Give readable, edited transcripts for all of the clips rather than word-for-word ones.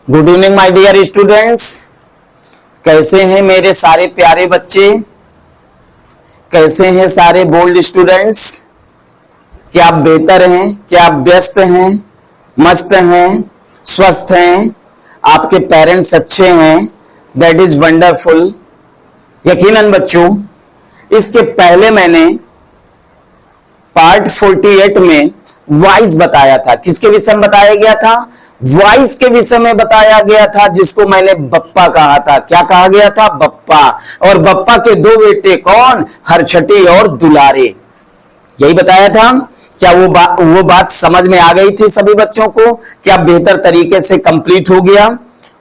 Good evening my dear students. कैसे हैं मेरे सारे प्यारे बच्चे? कैसे हैं सारे बोल्ड स्टूडेंट्स? क्या आप बेहतर हैं? क्या आप व्यस्त हैं, मस्त हैं, स्वस्थ हैं? आपके पेरेंट्स अच्छे हैं? That is wonderful. यकीनन बच्चों, इसके पहले मैंने पार्ट 48 में वॉइस बताया था। किसके विषय में बताया गया था? वॉइस के विषय में बताया गया था, जिसको मैंने बप्पा कहा था। क्या कहा गया था? बप्पा। और बप्पा के दो बेटे कौन? हरछटी और दुलारे। यही बताया था। क्या वो बात समझ में आ गई थी सभी बच्चों को? क्या बेहतर तरीके से कंप्लीट हो गया?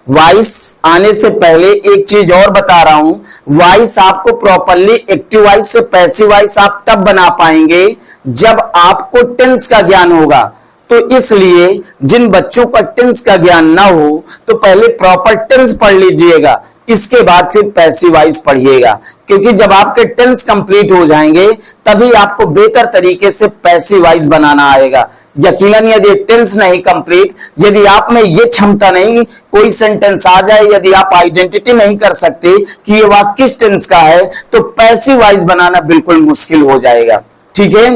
वॉइस आने से पहले एक चीज और बता रहा हूं। वॉइस आपको प्रॉपरली एक्टिव वॉइस से पैसिव वॉइस आप तब बना पाएंगे जब आपको टेंस का ज्ञान होगा। तो इसलिए जिन बच्चों का टेंस का ज्ञान ना हो तो पहले प्रॉपर टेंस पढ़ लीजिएगा, इसके बाद फिर पैसिव वॉइस पढ़िएगा। क्योंकि जब आपके टेंस कंप्लीट हो जाएंगे तभी आपको बेहतर तरीके से पैसिव वॉइस बनाना आएगा। यकीनन यदि टेंस नहीं कंप्लीट, यदि आप में ये क्षमता नहीं, कोई सेंटेंस आ जाए, यदि आप आइडेंटिटी नहीं कर सकते कि ये वाक्य किस टेंस का है, तो पैसिव वॉइस बनाना बिल्कुल मुश्किल हो जाएगा। ठीक है,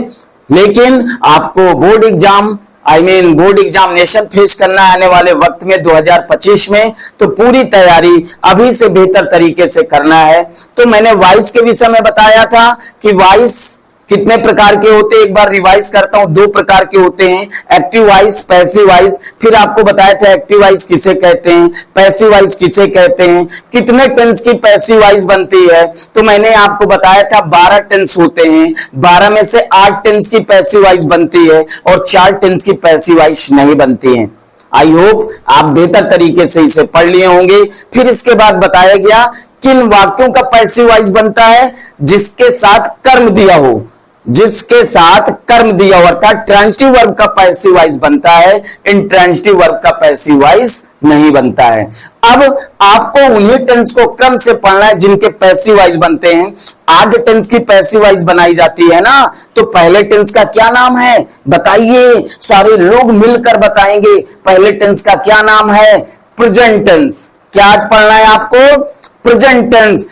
लेकिन आपको बोर्ड एग्जामिनेशन फेस करना आने वाले वक्त में 2025 में, तो पूरी तैयारी अभी से बेहतर तरीके से करना है। तो मैंने वॉइस के विषय में बताया था कि वॉइस कितने प्रकार के होते हैं। एक बार रिवाइज करता हूं, 2 प्रकार के होते हैं, एक्टिव वॉइस, पैसिव वॉइस। फिर आपको बताया था एक्टिव वॉइस किसे कहते हैं, पैसिव वॉइस किसे कहते हैं, कितने टेंस की पैसिव वॉइस बनती है। तो मैंने आपको बताया था 12 टेंस होते हैं, 12 में से 8 टेंस की पैसिव वॉइस बनती है और 4 टेंस की पैसिव वॉइस नहीं बनती है। आई होप आप बेहतर तरीके से इसे पढ़ लिए होंगे। फिर इसके बाद बताया गया किन वाक्यों का पैसिव वॉइस बनता है? जिसके साथ कर्म दिया हो, जिसके साथ कर्म दिया हुआ, अर्थात ट्रांजिटिव वर्ब का पैसिव वॉइस बनता है, इंट्रांजिटिव वर्ब का पैसिव वॉइस नहीं बनता है। अब आपको उन्हीं टेंस को क्रम से पढ़ना है जिनके पैसिव वॉइस बनते हैं। 8 टेंस की पैसिव वॉइस बनाई जाती है ना, तो पहले टेंस का क्या नाम है बताइए? सारे लोग मिलकर बताएंगे। पहले टेंस का क्या नाम है? Present tense. क्या आज पढ़ना है आपको? Present tense.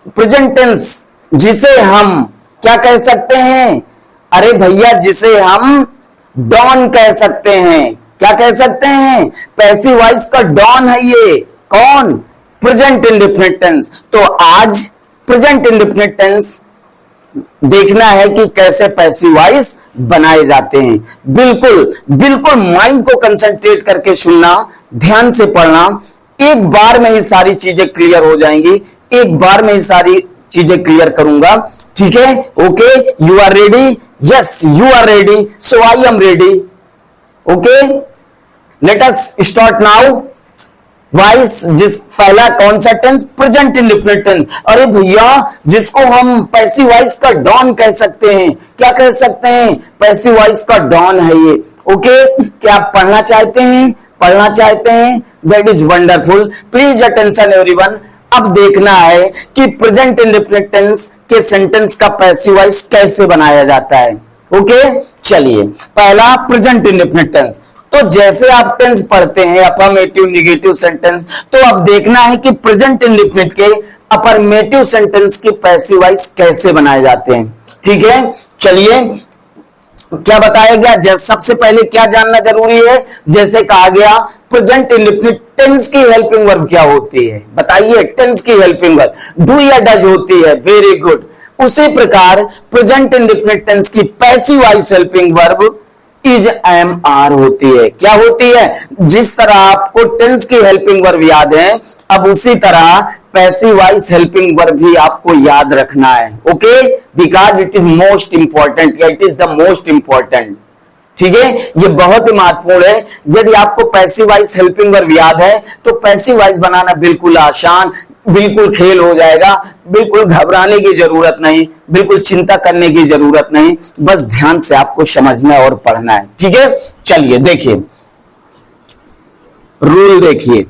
प्रेजेंट टेंस जिसे हम क्या कह सकते हैं? अरे भैया, जिसे हम डॉन कह सकते हैं। क्या कह सकते हैं? पैसिव वॉइस का डॉन है ये। कौन? Present indefinite tense. तो आज प्रेजेंट इंडेफिनिट टेंस देखना है कि कैसे पैसिव वॉइस बनाए जाते हैं। बिल्कुल बिल्कुल माइंड को कंसंट्रेट करके सुनना, ध्यान से पढ़ना। एक बार में ही सारी चीजें क्लियर हो जाएंगी, एक बार में ही सारी चीजें क्लियर करूंगा। ठीक है, okay, you are ready? Yes, you are ready, so I am ready. Okay, let us start now. Voice जिस पहला कौन सा टेंस? Present indefinite tense. अरे भैया, जिसको हम पैसिव वॉइस का डॉन कह सकते हैं। क्या कह सकते हैं? पैसिव वॉइस का डॉन है ये। ओके, क्या आप पढ़ना चाहते हैं? पढ़ना चाहते हैं? That is wonderful. Please attention everyone. अब देखना है कि प्रेजेंट इंडेफिनिट टेंस के सेंटेंस का पैसिव वॉइस कैसे बनाया जाता है। ओके, चलिए, पहला प्रेजेंट इंडेफिनिट टेंस। तो जैसे आप टेंस पढ़ते हैं अफर्मेटिव, नेगेटिव सेंटेंस, तो अब देखना है कि प्रेजेंट इंडेफिनिट के अफर्मेटिव सेंटेंस की पैसिव वॉइस कैसे बनाए जाते हैं। ठीक है, चलिए, क्या बताया गया? सबसे पहले क्या जानना जरूरी है? जैसे कहा गया प्रेजेंट इंडेफिनिट टेंस की हेल्पिंग वर्ब क्या होती है? बताइए, टेंस की हेल्पिंग वर्ब डू या डज होती है। Very good. उसी प्रकार प्रेजेंट इंडेफिनिट टेंस की passive voice helping verb is, am, are होती है। क्या होती है? जिस तरह आपको टेंस की हेल्पिंग वर्ब याद है, अब उसी तरह पैसिव वॉइस हेल्पिंग वर्ब भी आपको याद रखना है। Okay, because it is most important, it is the most important. ठीक है, ये बहुत ही महत्वपूर्ण है। यदि आपको पैसिव वॉइस हेल्पिंग वर्ब याद है तो पैसिव वॉइस बनाना बिल्कुल आसान, बिल्कुल खेल हो जाएगा। बिल्कुल घबराने की जरूरत नहीं, बिल्कुल चिंता करने की जरूरत नहीं, बस ध्यान से आपको समझना और पढ़ना है। ठीक है, चलिए देखिए, रूल देखिए,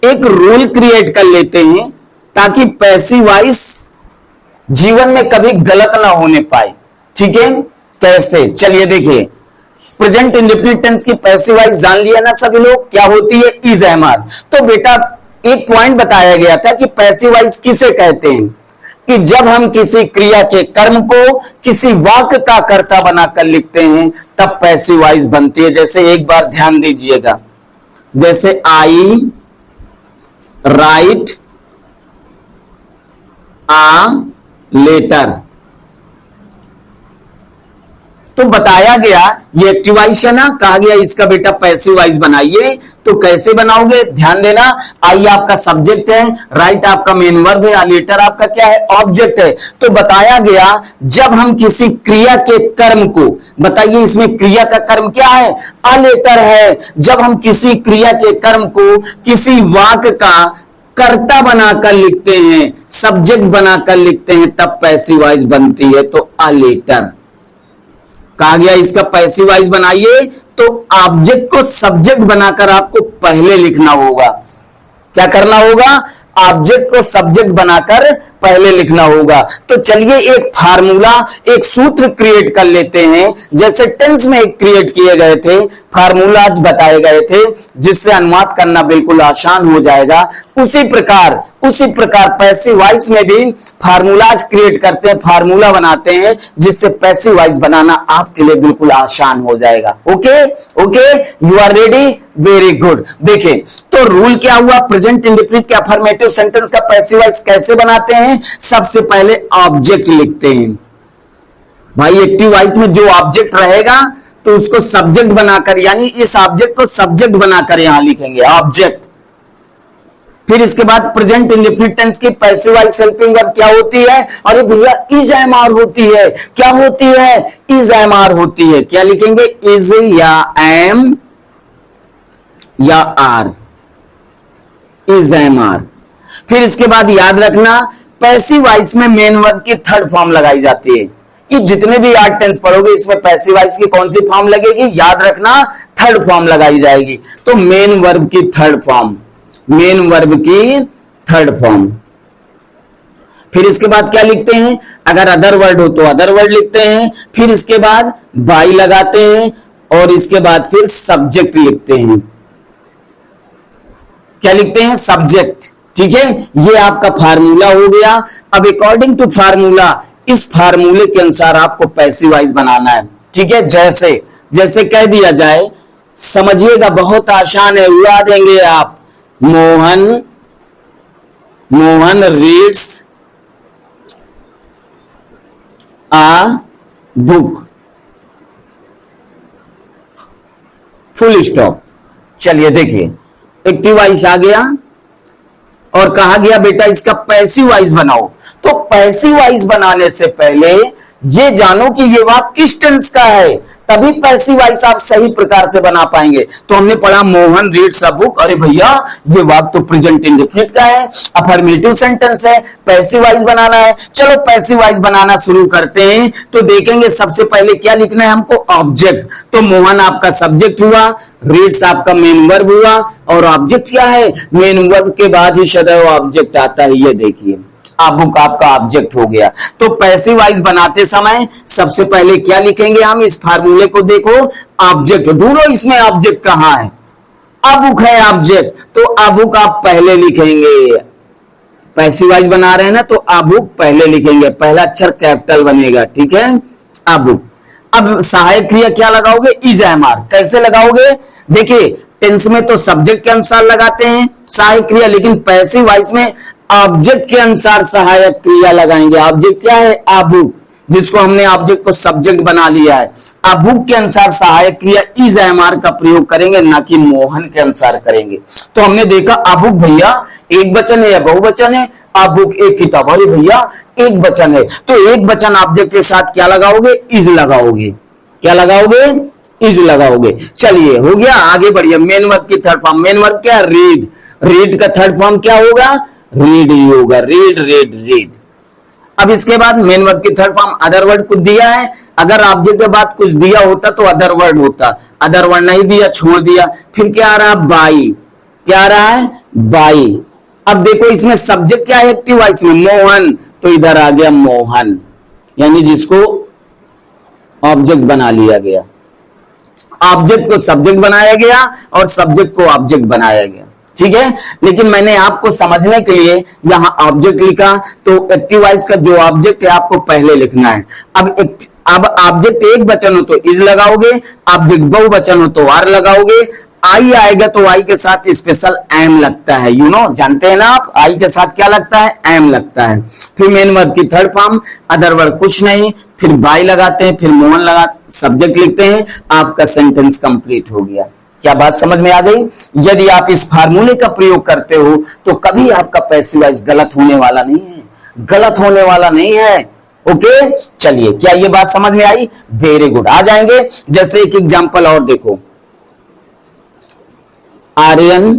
एक रूल क्रिएट कर लेते हैं ताकि पैसिव वॉइस जीवन में कभी गलत ना होने पाए। ठीक है, कैसे? चलिए देखिए, प्रेजेंट इंडेफिनिट टेंस की पैसिव वॉइस जान लिया ना सभी लोग, क्या होती है? Is am are. तो बेटा एक पॉइंट बताया गया था कि पैसिव वॉइस किसे कहते हैं, कि जब हम किसी क्रिया के कर्म को किसी वाक्य का कर्ता बनाकर लिखते हैं तब पैसिव वॉइस बनती है। जैसे एक बार ध्यान दीजिएगा, जैसे आई राइट आ लेटर, तो बताया गया ये एक्टिव वॉइस है ना, कहा गया इसका बेटा पैसिव वॉइस बनाइए। तो कैसे बनाओगे? ध्यान देना, आई आपका सब्जेक्ट है, राइट आपका मेन वर्ब है, आ लेटर आपका क्या है? ऑब्जेक्ट है। तो बताया गया जब हम किसी क्रिया के कर्म को, बताइए इसमें क्रिया का कर्म क्या है? आ लेटर है। जब हम किसी क्रिया के कर्म को किसी वाक्य का कर्ता बनाकर लिखते हैं, सब्जेक्ट बनाकर लिखते हैं, तब पैसिव वॉइस बनती है। तो आ लेटर कहा गया इसका पैसिव वॉइस बनाइए, तो ऑब्जेक्ट को सब्जेक्ट बनाकर आपको पहले लिखना होगा। क्या करना होगा? ऑब्जेक्ट को सब्जेक्ट बनाकर पहले लिखना होगा। तो चलिए एक फार्मूला, एक सूत्र क्रिएट कर लेते हैं, जैसे टेंस में एक क्रिएट किए गए थे, फार्मूलाज बताए गए थे, जिससे अनुवाद करना बिल्कुल आसान हो जाएगा। उसी प्रकार पैसिव वॉइस में भी फार्मूलाज क्रिएट करते हैं, फार्मूला बनाते हैं, जिससे पैसिव वॉइस बनाना आपके लिए बिल्कुल आसान हो जाएगा। Okay okay, you are ready? Very good. देखिए तो रूल क्या हुआ, प्रेजेंट इंडेफिनिट के अफर्मेटिव सेंटेंस का पैसिव वॉइस कैसे बनाते हैं? सबसे पहले ऑब्जेक्ट लिखते हैं भाई। एक्टिव वॉइस में जो ऑब्जेक्ट रहेगा तो उसको सब्जेक्ट बनाकर, यानी इस ऑब्जेक्ट को सब्जेक्ट बनाकर यहां लिखेंगे ऑब्जेक्ट। फिर इसके बाद प्रेजेंट इंडेफिनिट टेंस की पैसिव वॉइस हेल्पिंग वर्ब क्या होती है? अरे भैया इज एम आर होती है। क्या होती है? इज एम आर होती है। क्या लिखेंगे? इज या एम या आर, इज एम आर। फिर इसके बाद याद रखना पैसिव वॉइस में मेन वर्ब की थर्ड फॉर्म लगाई जाती है। ये जितने भी याद टेंस पढ़ोगे इसमें पैसिव वॉइस की कौन सी फॉर्म लगेगी? याद रखना थर्ड फॉर्म लगाई जाएगी। तो मेन वर्ब की थर्ड फॉर्म, मेन वर्ब की थर्ड फॉर्म। फिर इसके बाद क्या लिखते हैं? अगर अदर वर्ड हो तो अदर वर्ड लिखते हैं। फिर इसके बाद बाई लगाते हैं और इसके बाद फिर सब्जेक्ट लिखते हैं। क्या लिखते हैं? सब्जेक्ट। ठीक है, ये आपका फार्मूला हो गया। अब अकॉर्डिंग टू फार्मूला, इस फार्मूले के अनुसार आपको पैसिव वॉइस बनाना है। ठीक है, जैसे कह दिया जाए, समझिएगा बहुत आसान है, उड़ा देंगे आप। मोहन रीड्स आ बुक, फुल स्टॉप। चलिए देखिए एक्टिव वॉइस आ गया और कहा गया बेटा इसका पैसिव वॉइस बनाओ। तो पैसिव वॉइस बनाने से पहले ये जानो कि ये वाक्य किस टेंस का है, तभी पैसिव वॉइस आप सही प्रकार से बना पाएंगे। तो हमने पढ़ा मोहन रीड्स अ बुक। अरे भैया ये वाक्य तो प्रेजेंट इंडेफिनिट का है, अफर्मेटिव सेंटेंस है, पैसिव वॉइस बनाना है। चलो पैसिव वॉइस बनाना शुरू करते हैं। तो देखेंगे सबसे पहले क्या लिखना है हमको? ऑब्जेक्ट। तो मोहन आपका सब्जेक्ट हुआ, रीड्स आपका मेन वर्ब हुआ, और ऑब्जेक्ट क्या है? मेन वर्ब के बाद ही सदैव ऑब्जेक्ट आता है। ये देखिए आ बुक आपका ऑब्जेक्ट हो गया। तो पैसिव वॉइस बनाते समय सबसे पहले क्या लिखेंगे हम? इस फार्मूले को देखो, ऑब्जेक्ट ढूंढो, इसमें ऑब्जेक्ट कहां है? आ बुक है ऑब्जेक्ट, तो आ बुक आप पहले लिखेंगे। पैसिव वॉइस बना रहे हैं ना, तो आ बुक पहले लिखेंगे, पहला अक्षर कैपिटल बनेगा। ठीक है, आ बुक। अब सहायक क्रिया क्या लगाओगे? Is am are. कैसे लगाओगे? देखिए टेंस में तो सब्जेक्ट के अनुसार लगाते हैं सहायक क्रिया, लेकिन पैसिव वॉइस में ऑब्जेक्ट के अनुसार सहायक क्रिया लगाएंगे। ऑब्जेक्ट क्या है? आ बुक, जिसको हमने ऑब्जेक्ट को सब्जेक्ट बना लिया है। आ बुक के अनुसार सहायक क्रिया इज एम आर का प्रयोग करेंगे, ना कि मोहन के अनुसार करेंगे। तो हमने देखा आ बुक भैया एक वचन है या बहुवचन है? आ बुक एक किताब। अरे भैया एक वचन है, तो एक वचन ऑब्जेक्ट के साथ क्या लगाओगे? इज लगाओगे। क्या लगाओगे? इज लगाओगे। चलिए हो गया, आगे बढ़िए। मेन वर्ब की थर्ड फॉर्म, मेन वर्ब क्या? रीड। रीड का थर्ड फॉर्म क्या होगा? रीड ही होगा। Read read read. अब इसके बाद मेन वर्ब की थर्ड फॉर्म अदर वर्ड कुछ दिया है, अगर ऑब्जेक्ट के बाद कुछ दिया होता तो अदर वर्ड होता, अदर वर्ड नहीं दिया, छोड़ दिया। फिर क्या आ रहा? बाई। क्या आ रहा है? बाई। अब देखो इसमें सब्जेक्ट क्या है एक्टिव वॉइस में? मोहन, तो इधर आ गया मोहन, यानी जिसको ऑब्जेक्ट बना लिया गया। ऑब्जेक्ट को सब्जेक्ट बनाया गया और सब्जेक्ट को ऑब्जेक्ट बनाया गया, ठीक है। लेकिन मैंने आपको समझने के लिए यहां ऑब्जेक्ट लिखा, तो एक्टिव वॉइस का जो ऑब्जेक्ट है आपको पहले लिखना है। अब ऑब्जेक्ट एक वचन हो तो इज लगाओगे, ऑब्जेक्ट बहुवचन हो तो आर लगाओगे। आई आएगा तो आई के साथ स्पेशल एम लगता है, यू नो, जानते हैं ना आप, आई के साथ क्या लगता है, एम लगता है। फिर मेन वर्ब की थर्ड फॉर्म, अदर वर्ब कुछ नहीं, फिर बाय लगाते हैं, फिर मोहन लगा सब्जेक्ट लिखते हैं, आपका सेंटेंस कंप्लीट हो गया। क्या बात समझ में आ गई? यदि आप इस फार्मूले का प्रयोग करते हो तो कभी आपका पैसिव वॉइस गलत होने वाला नहीं है, गलत होने वाला नहीं है। ओके, चलिए, क्या ये बात समझ में आई? Very good. आ जाएंगे, जैसे एक एग्जांपल और देखो, आर्यन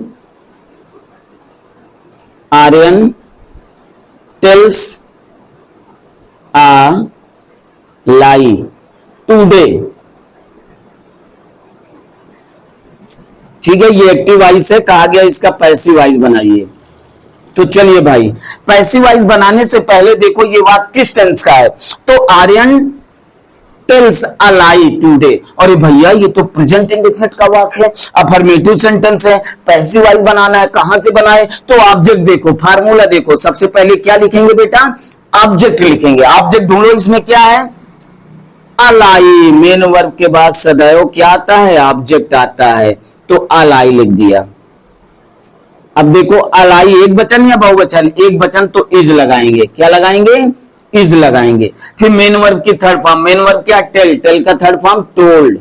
टेल्स आ लाई टुडे, ठीक है। ये एक्टिव वॉइस है, कहा गया इसका पैसिव वॉइस बनाइए। तो चलिए भाई, पैसिव वॉइस बनाने से पहले देखो ये वाक्य किस टेंस का है। तो Aryan tells a lie today, अरे भैया ये तो प्रेजेंट इंडेफिनिट का वाक्य है, अफर्मेटिव सेंटेंस है, पैसिव वॉइस बनाना है, कहां से बनाए? तो ऑब्जेक्ट देखो, फार्मूला देखो, सबसे पहले क्या लिखेंगे बेटा? ऑब्जेक्ट लिखेंगे। ऑब्जेक्ट ढूंढो, इसमें क्या है? अलाई, मेन वर्ब के बाद सदैव क्या आता है? ऑब्जेक्ट आता है, तो अलाई लिख दिया। अब देखो अलाई एक वचन या बहुवचन? एक वचन, तो इज लगाएंगे। क्या लगाएंगे? इज लगाएंगे। फिर मेन वर्ब की थर्ड फॉर्म, मेन वर्ब क्या? टेल, टेल का थर्ड फॉर्म टोल्ड।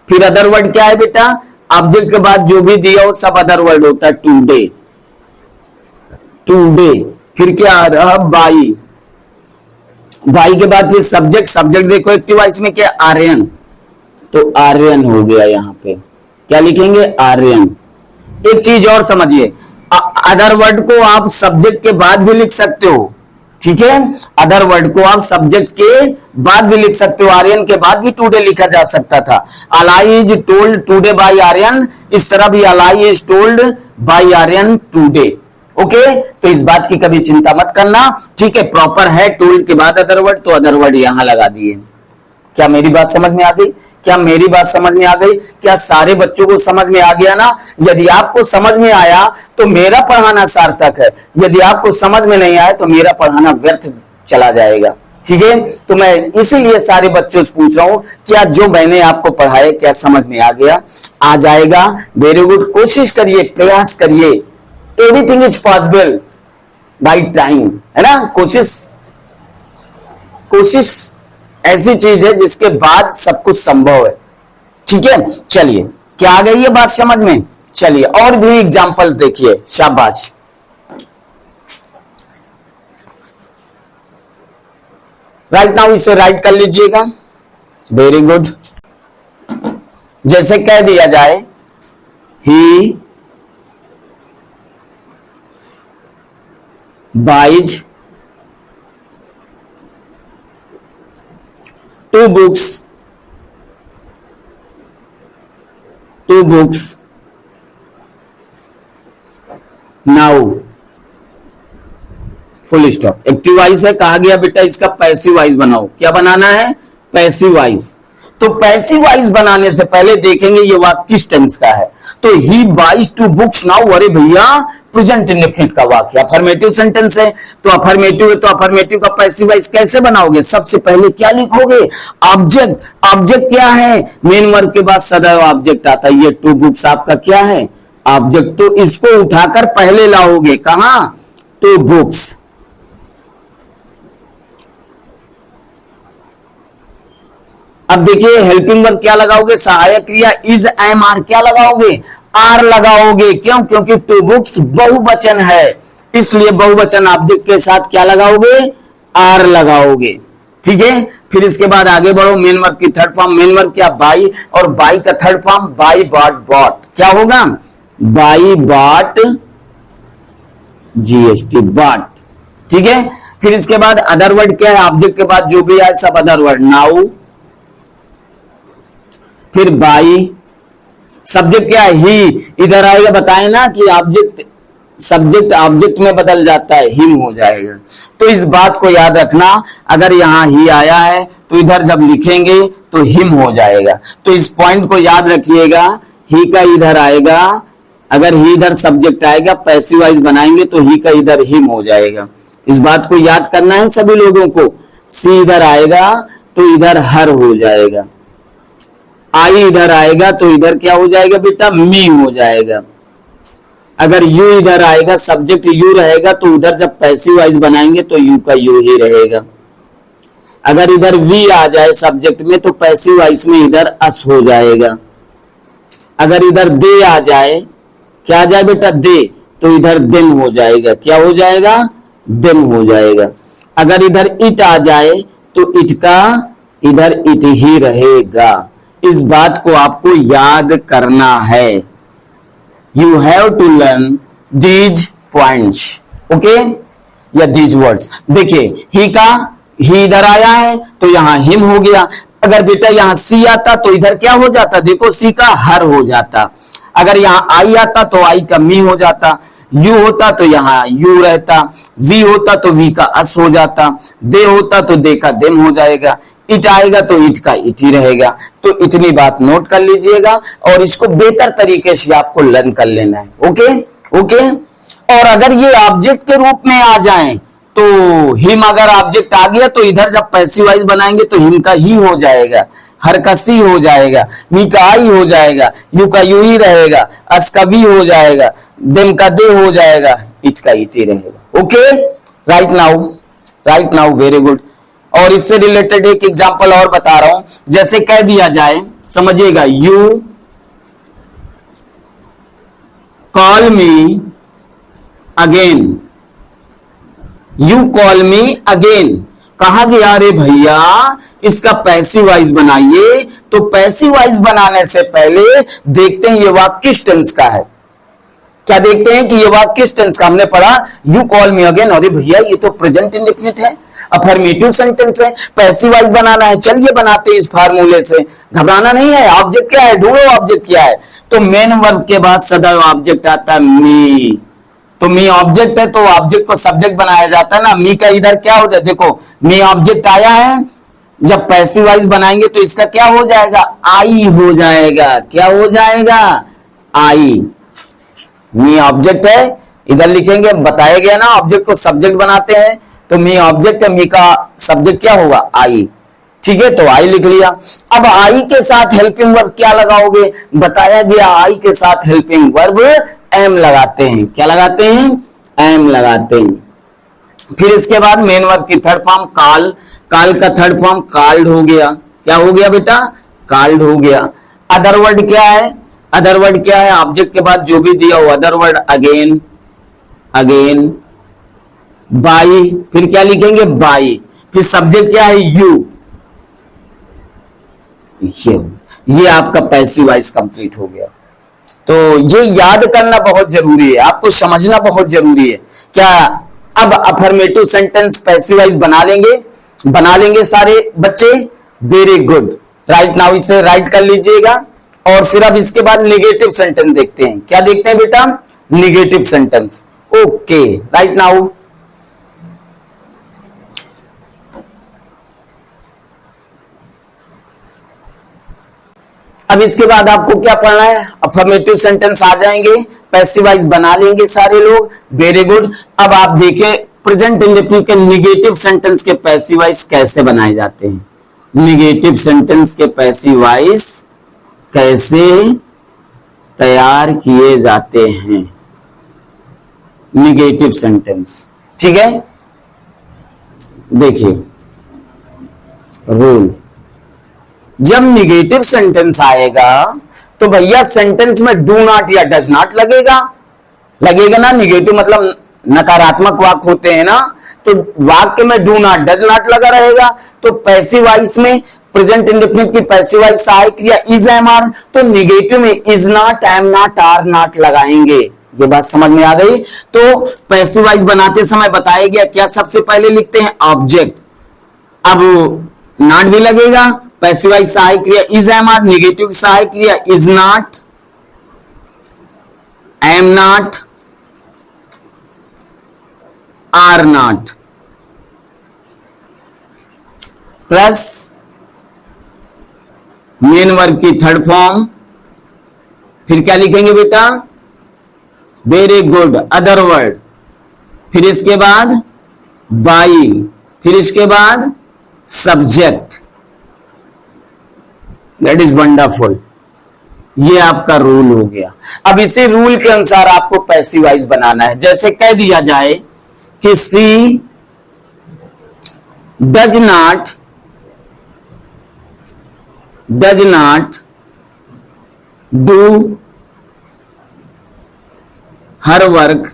फिर अदर वर्ड क्या है बेटा? ऑब्जेक्ट के बाद जो भी दिया हो सब अदर वर्ड होता है, टुडे, टुडे। फिर क्या आ रहा? बाई, बाई के बाद फिर सब्जेक्ट, सब्जेक्ट देखो एक्टिव वॉइस में क्या? आर्यन, तो आर्यन हो गया। यहां पे क्या लिखेंगे? आर्यन। एक चीज और समझिए, अदर वर्ड को आप सब्जेक्ट के बाद भी लिख सकते हो, ठीक है। अदर वर्ड को आप सब्जेक्ट के बाद भी लिख सकते हो, आर्यन के बाद भी टुडे लिखा जा सकता था। A lie is told today by Aryan, इस तरह भी a lie is told by Aryan today. Okay, तो इस बात की कभी चिंता मत करना, ठीक है। प्रॉपर है, टोल्ड के बाद अदर वर्ड, तो अदर वर्ड यहां लगा दिए। क्या मेरी बात समझ में आ गई? क्या मेरी बात समझ में आ गई? क्या सारे बच्चों को समझ में आ गया ना? यदि आपको समझ में आया तो मेरा पढ़ाना सार्थक है, यदि आपको समझ में नहीं आया तो मेरा पढ़ाना व्यर्थ चला जाएगा, ठीक है। तो मैं इसीलिए सारे बच्चों से पूछ रहा हूं, क्या जो मैंने आपको पढ़ाया क्या समझ में आ गया? आ जाएगा, वेरी गुड। कोशिश करिए, प्रयास करिए, everything is possible by time, है ना। कोशिश ऐसी चीज है जिसके बाद सब कुछ संभव है, ठीक है। चलिए, क्या आ गई ये बात समझ में? चलिए और भी एग्जांपल्स देखिए, शाबाश। राइट नाउ इसे राइट कर लीजिएगा, वेरी गुड। जैसे कह दिया जाए, he buys 2 books now, full stop. Active voice है, कहा गया बेटा इसका पैसिव वॉइस बनाओ। क्या बनाना है? Passive voice. तो पैसिव वॉइस बनाने से पहले देखेंगे ये वाक्य किस टेंस का है। तो ही बाइज 2 books नाउ, अरे भैया प्रेजेंट इंडेफिनिट का वाक्य, अफर्मेटिव सेंटेंस है, तो अफर्मेटिव है, तो अफर्मेटिव का पैसिव वॉइस कैसे बनाओगे? सबसे पहले क्या लिखोगे? ऑब्जेक्ट। ऑब्जेक्ट क्या है? मेन वर्ब के बाद सदैव ऑब्जेक्ट आता है। ये 2 books आपका क्या है? ऑब्जेक्ट। तो इसको उठाकर पहले लाओगे, कहां? 2 books। अब देखिए हेल्पिंग वर्ब क्या लगाओगे? सहायक क्रिया इज, एम, आर क्या लगाओगे? आर लगाओगे। क्यों? क्योंकि 2 books बहुवचन है, इसलिए बहुवचन ऑब्जेक्ट के साथ क्या लगाओगे? आर लगाओगे, ठीक है। फिर इसके बाद आगे बढ़ो, मेन वर्ब की थर्ड फॉर्म, मेन वर्ब क्या? बाई, और बाई का third form buy bought bought, क्या होगा? बाई बॉट जीएसटी बॉट, ठीक है। फिर इसके बाद अदर वर्ड क्या है? ऑब्जेक्ट के बाद जो भी आए सब अदर वर्ड, नाउ। फिर बाई, सब्जेक्ट क्या है? ही, इधर आएगा, बताए ना कि ऑब्जेक्ट सब्जेक्ट ऑब्जेक्ट में बदल जाता है, हिम हो जाएगा। तो इस बात को याद रखना, अगर यहां ही आया है तो इधर जब लिखेंगे तो हिम हो जाएगा। तो इस पॉइंट को याद रखिएगा, ही का इधर आएगा, अगर ही इधर सब्जेक्ट आएगा पैसिव वॉइस बनाएंगे तो ही का इधर हिम हो जाएगा। इस बात को याद करना है सभी लोगों को। सी इधर आएगा तो इधर हर हो जाएगा, आई इधर आएगा तो इधर क्या हो जाएगा बेटा, मी हो जाएगा। अगर यू इधर आएगा, सब्जेक्ट यू रहेगा, तो उधर जब पैसिव वॉइस बनाएंगे तो यू का यू ही रहेगा। अगर इधर वी आ जाए सब्जेक्ट में तो पैसिव वॉइस में इधर अस हो जाएगा। अगर इधर दे आ जाए, क्या आ जाए बेटा, दे, तो इधर देम हो जाएगा। क्या हो जाएगा, देम हो जाएगा। अगर इधर इट आ जाए तो इट का इधर इट ही रहेगा। इस बात को आपको याद करना है। You have to learn these points, okay, या दीज वर्ड्स। देखिए ही का ही इधर आया है तो यहां हिम हो गया। अगर बेटा यहां सी आता तो इधर क्या हो जाता, देखो सी का हर हो जाता। अगर यहां आई आता तो आई का मी हो जाता। यू होता तो यहां यू रहता। वी होता तो वी का अस हो जाता। दे होता तो दे का देम हो जाएगा। इट आएगा तो इट का इट ही रहेगा। तो इतनी बात नोट कर लीजिएगा और इसको बेहतर तरीके से आपको लर्न कर लेना है। Okay okay. और अगर ये ऑब्जेक्ट के रूप में आ जाएं तो हिम अगर ऑब्जेक्ट आ गया तो इधर जब पैसिव वॉइस बनाएंगे तो हिम का ही हो जाएगा, हर का सी हो जाएगा, मी का आई हो जाएगा, यू का यू ही रहेगा, अस का भी हो जाएगा, देम का दे हो जाएगा, इट का इट ही रहेगा। Okay, right now very good. और इससे रिलेटेड एक एग्जांपल और बता रहा हूं। जैसे कह दिया जाए, समझिएगा, you call me again, you call me again. कहा गया अरे भैया इसका पैसिव वॉइस बनाइए। तो पैसिव वॉइस बनाने से पहले देखते हैं ये वाक्य किस टेंस का है। क्या देखते हैं कि ये वाक्य किस टेंस का। हमने पढ़ा यू कॉल मी अगेन, अरे भैया ये तो प्रेजेंट इंडेफिनिट है, अफर्मेटिव सेंटेंस है, पैसिव वॉइस बनाना है। चलिए बनाते हैं इस फार्मूले से, घबराना नहीं है। ऑब्जेक्ट क्या है, ढूंढो ऑब्जेक्ट क्या है। तो मेन वर्ब के बाद सदैव ऑब्जेक्ट आता है मी। तो मी ऑब्जेक्ट है तो ऑब्जेक्ट को सब्जेक्ट बनाया जाता है ना। मी का इधर क्या हो जाए, देखो मी ऑब्जेक्ट आया है, जब पैसिव वॉइस बनाएंगे तो इसका क्या हो जाएगा, आई हो जाएगा। क्या हो जाएगा, आई। मी ऑब्जेक्ट है, इधर लिखेंगे, बताया गया ना ऑब्जेक्ट को सब्जेक्ट बनाते हैं। तो मी ऑब्जेक्ट है, मी का सब्जेक्ट क्या होगा, आई। ठीक है, तो आई लिख लिया। अब आई के साथ हेल्पिंग वर्ब क्या लगाओगे, बताया गया आई के साथ हेल्पिंग वर्ब एम लगाते हैं। क्या लगाते हैं, एम लगाते हैं। फिर इसके बाद मेन वर्ब की थर्ड फॉर्म काल, काल का थर्ड फॉर्म काल्ड हो गया। क्या हो गया बेटा, काल्ड हो गया। अदर वर्ड क्या है, अदर वर्ड क्या है, ऑब्जेक्ट के बाद जो भी दिया हो other word, again, again, by, फिर क्या लिखेंगे, बाई। फिर सब्जेक्ट क्या है, यू। ये आपका पैसिव वॉइस कंप्लीट हो गया। तो ये याद करना बहुत जरूरी है, आपको समझना बहुत जरूरी है। क्या अब अफर्मेटिव सेंटेंस पैसिव वॉइस बना लेंगे सारे बच्चे, वेरी गुड। राइट नाउ इसे राइट कर लीजिएगा। और फिर अब इसके बाद निगेटिव सेंटेंस देखते हैं। क्या देखते हैं बेटा, negative sentence. Okay, right now अब इसके बाद आपको क्या पढ़ना है, अफर्मेटिव सेंटेंस आ जाएंगे, पैसिव वॉइस बना लेंगे सारे लोग, वेरी गुड। अब आप देखें प्रेजेंट इंडेफिनिट के निगेटिव सेंटेंस के पैसिव वॉइस कैसे बनाए जाते हैं। निगेटिव सेंटेंस के पैसिव वॉइस कैसे तैयार किए जाते हैं, निगेटिव सेंटेंस। ठीक है, देखिए रूल, जब निगेटिव सेंटेंस आएगा तो भैया सेंटेंस में डू नॉट या डज नॉट लगेगा ना। निगेटिव मतलब नकारात्मक वाक्य होते हैं ना, तो वाक्य में डू नॉट डज नॉट लगा रहेगा। तो पैसिव वॉइस में प्रेजेंट इंडेफिनिट की पैसिव वॉइस सहायक क्रिया इज, एम, आर, तो निगेटिव में is not, am not, are not लगाएंगे। ये बात समझ में आ गई। तो पैसिव वॉइस बनाते समय बताया गया क्या सबसे पहले लिखते हैं, ऑब्जेक्ट। अब नॉट भी लगेगा, पैसिव वॉइस सहायक क्रिया इज, एम, आर, निगेटिव सहायक क्रिया is not, am not, are not, plus main verb की थर्ड फॉर्म, फिर क्या लिखेंगे बेटा, वेरी गुड, अदर वर्ड, फिर इसके बाद बाई, फिर इसके बाद सब्जेक्ट। That is wonderful. ये आपका रूल हो गया। अब इसी रूल के अनुसार आपको पैसिव वॉइस बनाना है। जैसे कह दिया जाए कि she does not do her work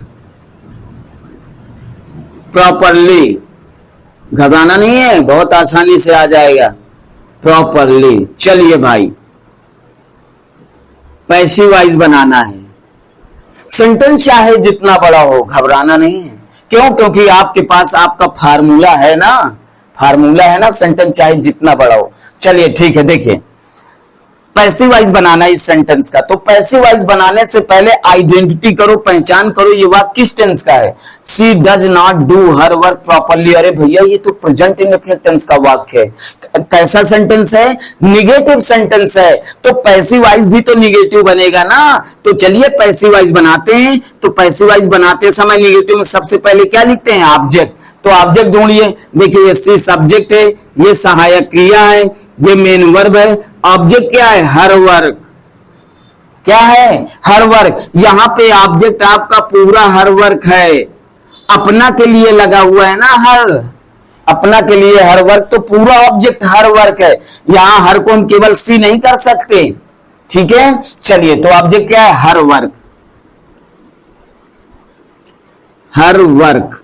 properly. घबराना नहीं है, बहुत आसानी से आ जाएगा। प्रॉपरली। चलिए भाई, पैसिव वॉइस बनाना है। सेंटेंस चाहे जितना बड़ा हो, घबराना नहीं है। क्यों? क्योंकि आपके पास आपका फार्मूला है ना, फार्मूला है ना, सेंटेंस चाहे जितना बड़ा हो। चलिए ठीक है, देखिए पैसिव वॉइस बनाना है इस सेंटेंस का। तो पैसिव वॉइस बनाने से पहले आइडेंटिटी करो, पहचान करो ये वाक्य किस टेंस का है। She does not do her work properly. अरे भैया ये तो प्रेजेंट इंडेफिनिट टेंस का वाक्य है। कैसा सेंटेंस है? निगेटिव सेंटेंस है। तो पैसिव वॉइस भी तो निगेटिव बनेगा ना। तो चलिए पैसिव वॉइस बनाते हैं। तो पैसिव वॉइस बनाते समय निगेटिव में सबसे पहले क्या लिखते हैं? ऑब्जेक्ट। तो ऑब्जेक्ट ढूंढिए। देखिए ये सी सब्जेक्ट है, ये सहायक क्रिया है, ये मेन वर्ब है। ऑब्जेक्ट क्या है? Her work. क्या है? Her work. यहां पे ऑब्जेक्ट आपका पूरा हर वर्क है। अपना के लिए लगा हुआ है ना हर, अपना के लिए हर वर्क, तो पूरा ऑब्जेक्ट हर वर्क है। यहां हर को हम केवल सी नहीं कर सकते। ठीक है, चलिए तो ऑब्जेक्ट क्या है? Her work. Her work.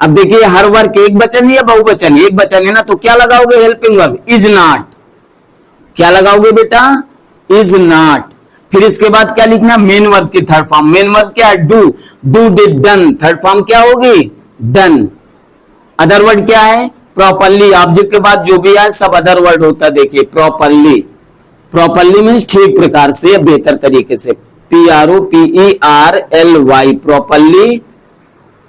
अब देखिए हर वर्क एक वचन है या बहुवचन? एक वचन है ना, तो क्या लगाओगे? Helping verb is not. क्या लगाओगे बेटा? Is not. फिर इसके बाद क्या लिखना? मेन वर्ब की थर्ड फॉर्म। मेन वर्ब क्या है? Do. Do did done. Third form क्या होगी? डन। अदर वर्ड क्या है? प्रॉपरली। ऑब्जेक्ट के बाद जो भी है सब अदर वर्ड होता है। देखिए प्रॉपरली। प्रॉपरली मीन्स ठीक प्रकार से, बेहतर तरीके से। PROPERLY प्रॉपरली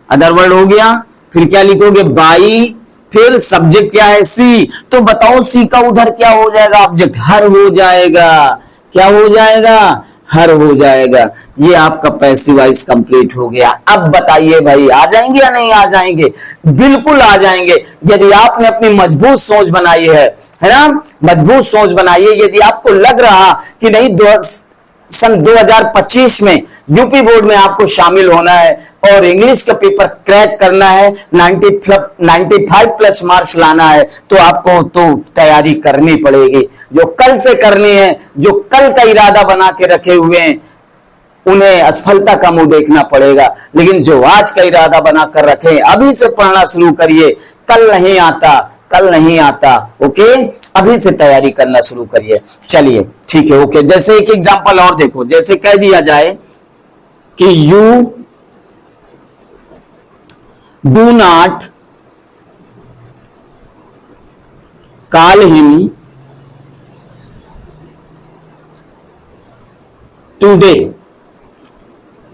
अदर वर्ड हो गया। फिर क्या लिखोगे? बाई। फिर सब्जेक्ट क्या है? सी। तो बताओ सी का उधर क्या हो जाएगा? ऑब्जेक्ट हर हो जाएगा। क्या हो जाएगा? हर हो जाएगा। ये आपका पैसिव वॉइस कंप्लीट हो गया। अब बताइए भाई आ जाएंगे या नहीं आ जाएंगे? बिल्कुल आ जाएंगे, यदि आपने अपनी मजबूत सोच बनाई है ना। मजबूत सोच बनाइए। यदि आपको लग रहा कि नहीं सन 2025 में यूपी बोर्ड में आपको शामिल होना है और इंग्लिश का पेपर क्रैक करना है, 95 प्लस मार्क्स लाना है, तो आपको तो तैयारी करनी पड़ेगी। जो कल से करनी है, जो कल का इरादा बना के रखे हुए हैं, उन्हें असफलता का मुंह देखना पड़ेगा। लेकिन जो आज का इरादा बनाकर रखे, अभी से पढ़ना शुरू करिए। कल नहीं आता, कल नहीं आता। ओके, अभी से तैयारी करना शुरू करिए। चलिए ठीक है, ओके। जैसे एक एग्जांपल और देखो। जैसे कह दिया जाए कि you do not call him today.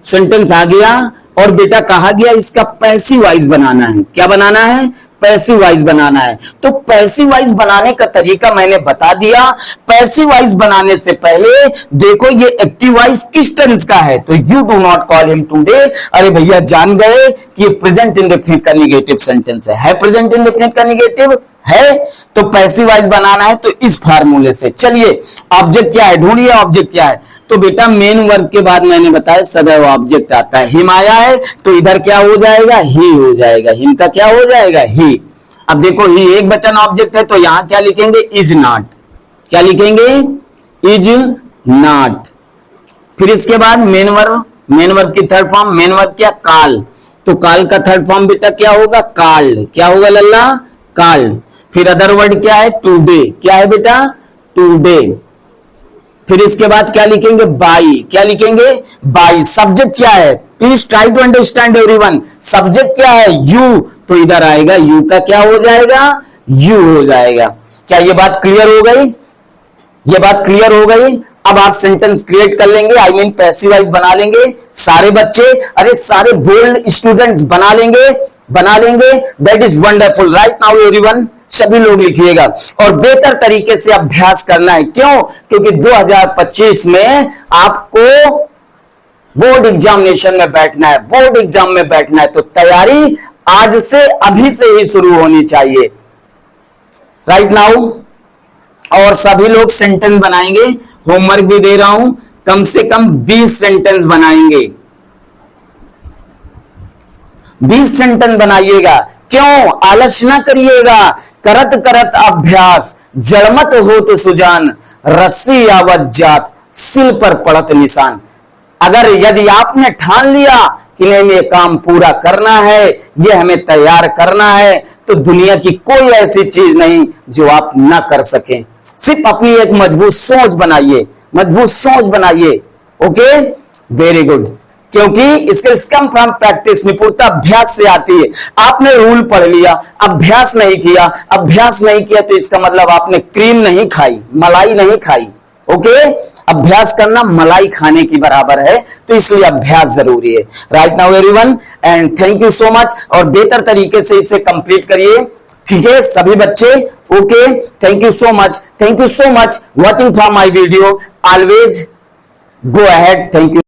Sentence आ गया और बेटा कहा गया इसका पैसिव वॉइस बनाना है। क्या बनाना है? पैसिव वॉइस बनाना है। तो पैसिव वॉइस बनाने का तरीका मैंने बता दिया। पैसिव वॉइस बनाने से पहले देखो ये एक्टिव वॉइस किस टेंस का है। तो you do not call him today. अरे भैया जान गए कि ये प्रेजेंट इंडेफिनिट का निगेटिव सेंटेंस है प्रेजेंट इंडेफिनिट का निगेटिव है। तो पैसिव वॉइस बनाना है तो इस फार्मूले से। चलिए ऑब्जेक्ट क्या है? ढूंढिए ऑब्जेक्ट क्या है। तो बेटा मेन वर्ब के बाद मैंने बताया सदैव ऑब्जेक्ट आता है। हिम आया है तो इधर क्या हो जाएगा? ही हो जाएगा। हिम का क्या हो जाएगा? ही। अब देखो ही एक वचन ऑब्जेक्ट है तो यहां क्या लिखेंगे? Is not. क्या लिखेंगे? Is not. फिर इसके बाद मेन वर्ब की थर्ड फॉर्म। मेन वर्ब क्या? कॉल। तो कॉल का थर्ड फॉर्म बेटा क्या होगा? कॉल्ड। क्या होगा लल्ला? कॉल्ड। फिर अदर वर्ड क्या है? टुडे। क्या है बेटा? टुडे। फिर इसके बाद क्या लिखेंगे? बाई। क्या लिखेंगे? बाई। सब्जेक्ट क्या है? Please try to understand everyone. Subject क्या है? यू। तो इधर आएगा यू का क्या हो जाएगा? यू हो जाएगा। क्या ये बात क्लियर हो गई? ये बात क्लियर हो गई। अब आप सेंटेंस क्रिएट कर लेंगे, आई मीन पैसिव वॉइस बना लेंगे। सारे बच्चे, अरे सारे बोल्ड स्टूडेंट्स बना लेंगे। That is wonderful. Right now everyone सभी लोग लिखिएगा। और बेहतर तरीके से अभ्यास करना है। क्यों? क्योंकि 2025 में आपको बोर्ड एग्जामिनेशन में बैठना है, बोर्ड एग्जाम में बैठना है, तो तैयारी आज से, अभी से ही शुरू होनी चाहिए, राइट नाउ। और सभी लोग सेंटेंस बनाएंगे, होमवर्क भी दे रहा हूं, कम से कम 20 सेंटेंस बनाएंगे, 20 सेंटेंस बनाइएगा। क्यों? आलस ना करिएगा, करत करत अभ्यास, जड़मत हो तो सुजान, रस्सी आवत जात, सिल पर पड़त निशान। अगर यदि आपने ठान लिया कि नहीं ये काम पूरा करना है, ये हमें तैयार करना है, तो दुनिया की कोई ऐसी चीज नहीं जो आप ना कर सकें। सिर्फ अपनी एक मजबूत सोच बनाइए, मजबूत सोच बनाइए। Okay, very good. क्योंकि स्किल्स कम फ्रॉम प्रैक्टिस, निपुणता अभ्यास से आती है। आपने रूल पढ़ लिया, अभ्यास नहीं किया, अभ्यास नहीं किया तो इसका मतलब आपने क्रीम नहीं खाई, मलाई नहीं खाई। ओके, अभ्यास करना मलाई खाने की बराबर है, तो इसलिए अभ्यास जरूरी है। Right now everyone, and thank you so much. और बेहतर तरीके से इसे कंप्लीट करिए, ठीक है सभी बच्चे। Okay, thank you so much watching from my video. Always go ahead. Thank you.